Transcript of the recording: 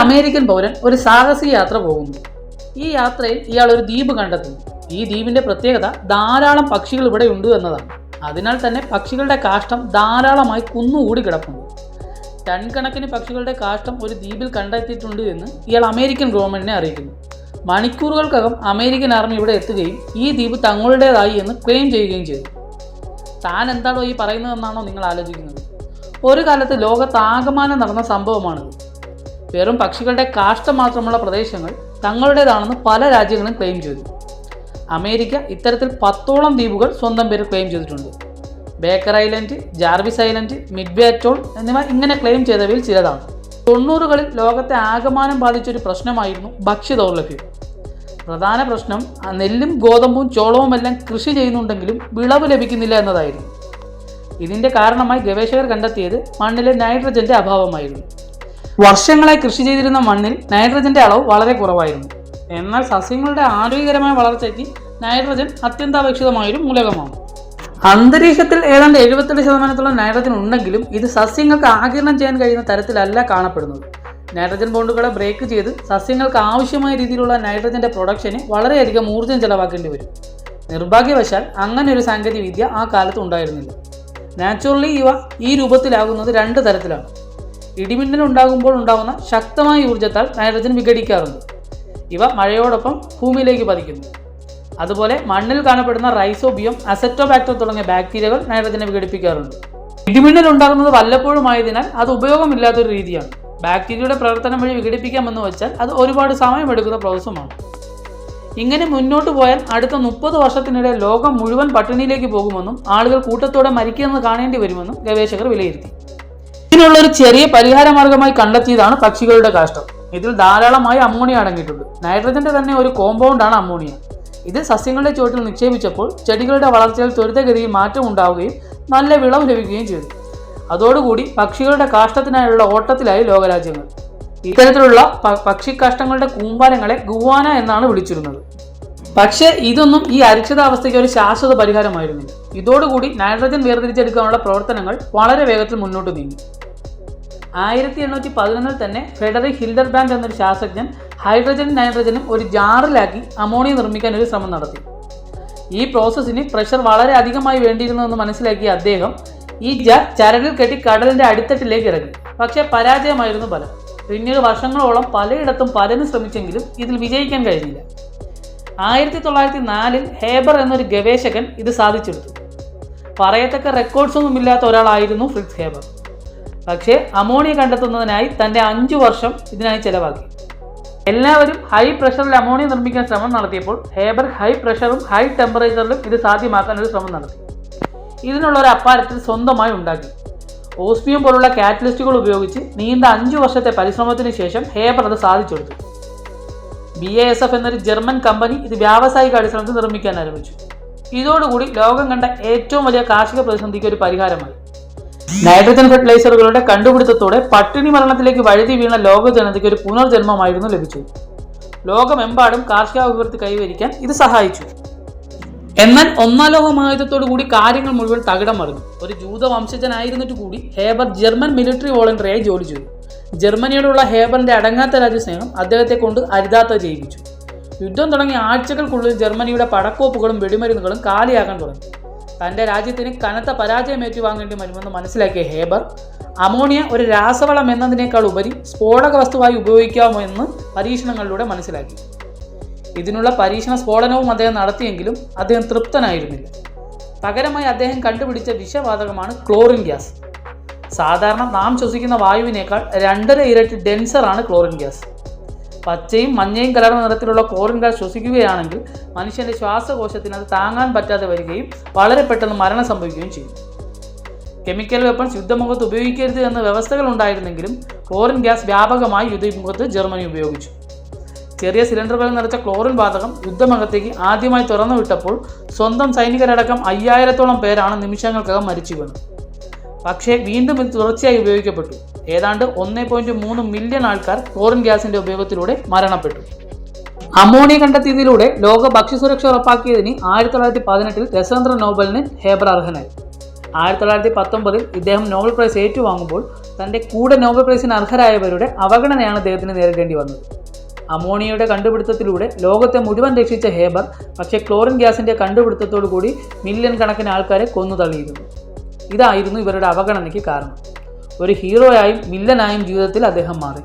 American പൗരൻ ഒരു സാഹസിക യാത്ര പോകുന്നു. ഈ യാത്രയിൽ ഇയാൾ ഒരു ദ്വീപ് കണ്ടെത്തുന്നു. ഈ ദ്വീപിന്റെ പ്രത്യേകത ധാരാളം പക്ഷികൾ ഇവിടെ ഉണ്ട് എന്നതാണ്. അതിനാൽ തന്നെ പക്ഷികളുടെ കാഷ്ടം ധാരാളമായി കുന്നുകൂടി കിടക്കുന്നു. ടൺ കണക്കിന് പക്ഷികളുടെ കാഷ്ടം ഒരു ദ്വീപിൽ കണ്ടെത്തിയിട്ടുണ്ട് എന്ന് ഇയാൾ അമേരിക്കൻ ഗവൺമെന്റിനെ അറിയിക്കുന്നു. മണിക്കൂറുകൾക്കകം അമേരിക്കൻ ആർമി ഇവിടെ എത്തുകയും ഈ ദ്വീപ് തങ്ങളുടേതായി എന്ന് ക്ലെയിം ചെയ്യുകയും ചെയ്തു. താൻ എന്താണോ ഈ പറയുന്നതെന്നാണോ നിങ്ങൾ ആലോചിക്കുന്നത്? ഒരു കാലത്ത് ലോകത്താകമാനം നടന്ന സംഭവമാണിത്. വെറും പക്ഷികളുടെ കാഷ്ടം മാത്രമുള്ള പ്രദേശങ്ങൾ തങ്ങളുടേതാണെന്ന് പല രാജ്യങ്ങളും ക്ലെയിം ചെയ്തു. അമേരിക്ക ഇത്തരത്തിൽ 10ഓളം ദ്വീപുകൾ സ്വന്തം പേര് ക്ലെയിം ചെയ്തിട്ടുണ്ട്. Baker island, Jarvis island, Midway atoll എന്നിവ ഇങ്ങനെ ക്ലെയിം ചെയ്തവയിൽ ചിലതാണ്. 90കളിൽ ലോകത്തെ ആകമാനം ബാധിച്ചൊരു പ്രശ്നമായിരുന്നു ഭക്ഷ്യദൗർലഭ്യം. പ്രധാന പ്രശ്നം നെല്ലും ഗോതമ്പും ചോളവുമെല്ലാം കൃഷി ചെയ്യുന്നുണ്ടെങ്കിലും വിളവ് ലഭിക്കുന്നില്ല എന്നതായിരുന്നു. ഇതിൻ്റെ കാരണമായി ഗവേഷകർ കണ്ടെത്തിയത് മണ്ണിലെ നൈട്രജന്റെ അഭാവമായിരുന്നു. വർഷങ്ങളായി കൃഷി ചെയ്തിരുന്ന മണ്ണിൽ നൈട്രജന്റെ അളവ് വളരെ കുറവായിരുന്നു. എന്നാൽ സസ്യങ്ങളുടെ ആരോഗ്യകരമായ വളർച്ചയ്ക്ക് നൈട്രജൻ അത്യന്താപേക്ഷിതമായൊരു മൂലകമാണ്. അന്തരീക്ഷത്തിൽ ഏതാണ്ട് 78% നൈട്രജൻ ഉണ്ടെങ്കിലും ഇത് സസ്യങ്ങൾക്ക് ആഗിരണം ചെയ്യാൻ കഴിയുന്ന തരത്തിലല്ല കാണപ്പെടുന്നത്. നൈട്രജൻ ബോണ്ടുകളെ ബ്രേക്ക് ചെയ്ത് സസ്യങ്ങൾക്ക് ആവശ്യമായ രീതിയിലുള്ള നൈട്രജന്റെ പ്രൊഡക്ഷന് വളരെയധികം ഊർജ്ജം ചെലവാക്കേണ്ടി വരും. നിർഭാഗ്യവശാൽ അങ്ങനെ ഒരു സാങ്കേതിക വിദ്യ ആ കാലത്ത് ഉണ്ടായിരുന്നില്ല. നാച്ചുറലി ഇവ ഈ രൂപത്തിലാകുന്നത് 2 തരത്തിലാണ്. ഇടിമിന്നൽ ഉണ്ടാകുമ്പോൾ ഉണ്ടാകുന്ന ശക്തമായ ഊർജ്ജത്താൽ നൈട്രജൻ വിഘടിക്കാറുണ്ട്. ഇവ മഴയോടൊപ്പം ഭൂമിയിലേക്ക് പതിക്കുന്നു. അതുപോലെ മണ്ണിൽ കാണപ്പെടുന്ന റൈസോബിയം, അസറ്റോബാക്ടർ തുടങ്ങിയ ബാക്ടീരിയകൾ നൈട്രജനെ വിഘടിപ്പിക്കാറുണ്ട്. ഇടിമിന്നൽ ഉണ്ടാകുന്നത് വല്ലപ്പോഴുമായതിനാൽ അത് ഉപയോഗമില്ലാത്തൊരു രീതിയാണ്. ബാക്ടീരിയയുടെ പ്രവർത്തനം വഴി വിഘടിപ്പിക്കാമെന്ന് വെച്ചാൽ അത് ഒരുപാട് സമയമെടുക്കുന്ന പ്രോസസ്സുമാണ്. ഇങ്ങനെ മുന്നോട്ട് പോയാൽ അടുത്ത 30 വർഷത്തിനിടെ ലോകം മുഴുവൻ പട്ടിണിയിലേക്ക് പോകുമെന്നും ആളുകൾ കൂട്ടത്തോടെ മരിക്കുന്നത് കാണേണ്ടി വരുമെന്നും ഗവേഷകർ വിലയിരുത്തി. ഇതിനുള്ളൊരു ചെറിയ പരിഹാര മാർഗമായി കണ്ടെത്തിയതാണ് പക്ഷികളുടെ കാഷ്ടം. ഇതിൽ ധാരാളമായി അമോണിയ അടങ്ങിയിട്ടുണ്ട്. നൈട്രജന്റെ തന്നെ ഒരു കോമ്പൗണ്ടാണ് അമോണിയ. ഇത് സസ്യങ്ങളുടെ ചുവട്ടിൽ നിക്ഷേപിച്ചപ്പോൾ ചെടികളുടെ വളർച്ചയിൽ ത്വരിതഗതിയിൽ മാറ്റം ഉണ്ടാവുകയും നല്ല വിളവ് ലഭിക്കുകയും ചെയ്തു. അതോടുകൂടി പക്ഷികളുടെ കാഷ്ടത്തിനായുള്ള ഓട്ടത്തിലായി ലോകരാജ്യങ്ങൾ. ഇത്തരത്തിലുള്ള പക്ഷിക്കാഷ്ടങ്ങളുടെ കൂമ്പാരങ്ങളെ ഗുവാന എന്നാണ് വിളിച്ചിരുന്നത്. പക്ഷേ ഇതൊന്നും ഈ അരക്ഷിതാവസ്ഥയ്ക്ക് ഒരു ശാശ്വത പരിഹാരമായിരുന്നില്ല. ഇതോടുകൂടി നൈട്രജൻ വേർതിരിച്ചെടുക്കാനുള്ള പ്രവർത്തനങ്ങൾ വളരെ വേഗത്തിൽ മുന്നോട്ട് നീങ്ങി. 1811 തന്നെ ഫെഡറിക് ഹിൽഡർബാൻഡ് എന്നൊരു ശാസ്ത്രജ്ഞൻ ഹൈഡ്രജനും നൈട്രജനും ഒരു ജാറിലാക്കി അമോണിയ നിർമ്മിക്കാൻ ഒരു ശ്രമം നടത്തി. ഈ പ്രോസസ്സിന് പ്രഷർ വളരെ അധികമായി വേണ്ടിയിരുന്നുവെന്ന് മനസ്സിലാക്കിയ അദ്ദേഹം ഈ ജാർ ചരടിൽ കെട്ടി കടലിന്റെ അടിത്തട്ടിലേക്ക് ഇറങ്ങി. പക്ഷേ പരാജയമായിരുന്നു ഫലം. പിന്നീട് വർഷങ്ങളോളം പലയിടത്തും പലരും ശ്രമിച്ചെങ്കിലും ഇതിൽ വിജയിക്കാൻ കഴിഞ്ഞില്ല. 1904 ഹേബർ എന്നൊരു ഗവേഷകൻ ഇത് സാധിച്ചെടുത്തു. പറയത്തക്ക റെക്കോർഡ്സൊന്നും ഇല്ലാത്ത ഒരാളായിരുന്നു ഫ്രിറ്റ്സ് ഹേബർ. പക്ഷേ അമോണിയ കണ്ടെത്തുന്നതിനായി തൻ്റെ 5 വർഷം ഇതിനായി ചെലവാക്കി. എല്ലാവരും ഹൈ പ്രഷറിൽ അമോണിയ നിർമ്മിക്കാൻ ശ്രമം നടത്തിയപ്പോൾ ഹേബർ ഹൈ പ്രഷറും ഹൈ ടെമ്പറേച്ചറിലും ഇത് സാധ്യമാക്കാൻ ഒരു ശ്രമം നടത്തി. ഇതിനുള്ള ഒരു അപ്പാരറ്റസ് സ്വന്തമായി ഉണ്ടാക്കി. ഓസ്മിയം പോലുള്ള കാറ്റലിസ്റ്റുകൾ ഉപയോഗിച്ച് നീണ്ട 5 വർഷത്തെ പരിശ്രമത്തിന് ശേഷം ഹേബർ അത് സാധിച്ചെടുത്തു. BASF എന്നൊരു ജർമ്മൻ കമ്പനി ഇത് വ്യാവസായിക അടിസ്ഥാനത്തിൽ നിർമ്മിക്കാൻ ആരംഭിച്ചു. ഇതോടുകൂടി ലോകം കണ്ട ഏറ്റവും വലിയ കാർഷിക പ്രതിസന്ധിക്ക് ഒരു പരിഹാരമായി. നൈട്രജൻ ഫെർട്ടിലൈസറുകളുടെ കണ്ടുപിടുത്തത്തോടെ പട്ടിണി മരണത്തിലേക്ക് വഴുതി വീണ ലോക ജനതയ്ക്ക് ഒരു പുനർജന്മമായിരുന്നു ലഭിച്ചത്. ലോകമെമ്പാടും കാർഷികാഭിവൃദ്ധി കൈവരിക്കാൻ ഇത് സഹായിച്ചു. എന്നാൽ 1ാം ലോക മഹായുദ്ധത്തോടു കൂടി കാര്യങ്ങൾ മുഴുവൻ തകിടം മറിഞ്ഞു. ഒരു ജൂത വംശജനായിരുന്നിട്ട് കൂടി ഹേബർ ജർമ്മൻ മിലിറ്ററി വോളണ്ടറിയായി ജോലി ചെയ്തു. ജർമ്മനിയോടുള്ള ഹേബറിന്റെ അടങ്ങാത്ത രാജ്യസ്നേഹം അദ്ദേഹത്തെ കൊണ്ട് അരുതാത്ത ചെയ്യിപ്പിച്ചു. യുദ്ധം തുടങ്ങിയ ആഴ്ചകൾക്കുള്ളിൽ ജർമ്മനിയുടെ പടക്കോപ്പുകളും വെടിമരുന്നുകളും കാലിയാക്കാൻ തുടങ്ങി. തൻ്റെ രാജ്യത്തിന് കനത്ത പരാജയം ഏറ്റുവാങ്ങേണ്ടി വരുമെന്ന് മനസ്സിലാക്കിയ ഹേബർ അമോണിയ ഒരു രാസവളം എന്നതിനേക്കാൾ ഉപരി സ്ഫോടക വസ്തുവായി ഉപയോഗിക്കാമോ എന്ന് പരീക്ഷണങ്ങളിലൂടെ മനസ്സിലാക്കി. ഇതിനുള്ള പരീക്ഷണ സ്ഫോടനവും അദ്ദേഹം നടത്തിയെങ്കിലും അദ്ദേഹം തൃപ്തനായിരുന്നില്ല. പകരമായി അദ്ദേഹം കണ്ടുപിടിച്ച വിഷവാതകമാണ് ക്ലോറിൻ ഗ്യാസ്. സാധാരണ നാം ശ്വസിക്കുന്ന വായുവിനേക്കാൾ 2.5 ഇരട്ടി ഡെൻസറാണ് ക്ലോറിൻ ഗ്യാസ്. പച്ചയും മഞ്ഞയും കലർന്ന നിറത്തിലുള്ള ക്ലോറിൻ ഗ്യാസ് ശ്വസിക്കുകയാണെങ്കിൽ മനുഷ്യന്റെ ശ്വാസകോശത്തിന് അത് താങ്ങാൻ പറ്റാതെ വരികയും വളരെ പെട്ടെന്ന് മരണം സംഭവിക്കുകയും ചെയ്യും. കെമിക്കൽ വെപ്പൺസ് യുദ്ധമുഖത്ത് ഉപയോഗിക്കരുത് എന്ന വ്യവസ്ഥകൾ ഉണ്ടായിരുന്നെങ്കിലും ക്ലോറിൻ ഗ്യാസ് വ്യാപകമായി യുദ്ധമുഖത്ത് ജർമ്മനി ഉപയോഗിച്ചു. ചെറിയ സിലിണ്ടറുകളിൽ നിറച്ച ക്ലോറിൻ വാതകം യുദ്ധമുഖത്തേക്ക് ആദ്യമായി തുറന്നു വിട്ടപ്പോൾ സ്വന്തം സൈനികരടക്കം 5000-ഓളം പേരാണ് നിമിഷങ്ങൾക്കകം മരിച്ചു വീണത്. പക്ഷേ വീണ്ടും ഇത് തുടർച്ചയായി ഉപയോഗിക്കപ്പെട്ടു. ഏതാണ്ട് 1.3 മില്യൺ ആൾക്കാർ ക്ലോറിൻ ഗ്യാസിന്റെ ഉപയോഗത്തിലൂടെ മരണപ്പെട്ടു. അമോണിയ കണ്ടെത്തിയതിലൂടെ ലോക ഭക്ഷ്യസുരക്ഷ ഉറപ്പാക്കിയതിന് 1918 രസതന്ത്ര നോബലിന് ഹേബർ അർഹനായി. 1919 ഇദ്ദേഹം നോബൽ പ്രൈസ് ഏറ്റുവാങ്ങുമ്പോൾ തൻ്റെ കൂടെ നോബൽ പ്രൈസിന് അർഹരായവരുടെ അവഗണനയാണ് അദ്ദേഹത്തിന് നേരിടേണ്ടി വന്നത്. അമോണിയയുടെ കണ്ടുപിടുത്തത്തിലൂടെ ലോകത്തെ മുഴുവൻ രക്ഷിച്ച ഹേബർ പക്ഷേ ക്ലോറിൻ ഗ്യാസിൻ്റെ കണ്ടുപിടുത്തത്തോടു കൂടി മില്യൺ കണക്കിന് ആൾക്കാരെ കൊന്നു തള്ളിയിരുന്നു. ഇതായിരുന്നു ഇവരുടെ അവഗണനയ്ക്ക് കാരണം. ഒരു ഹീറോയായും വില്ലനായും ജീവിതത്തിൽ അദ്ദേഹം മാറി.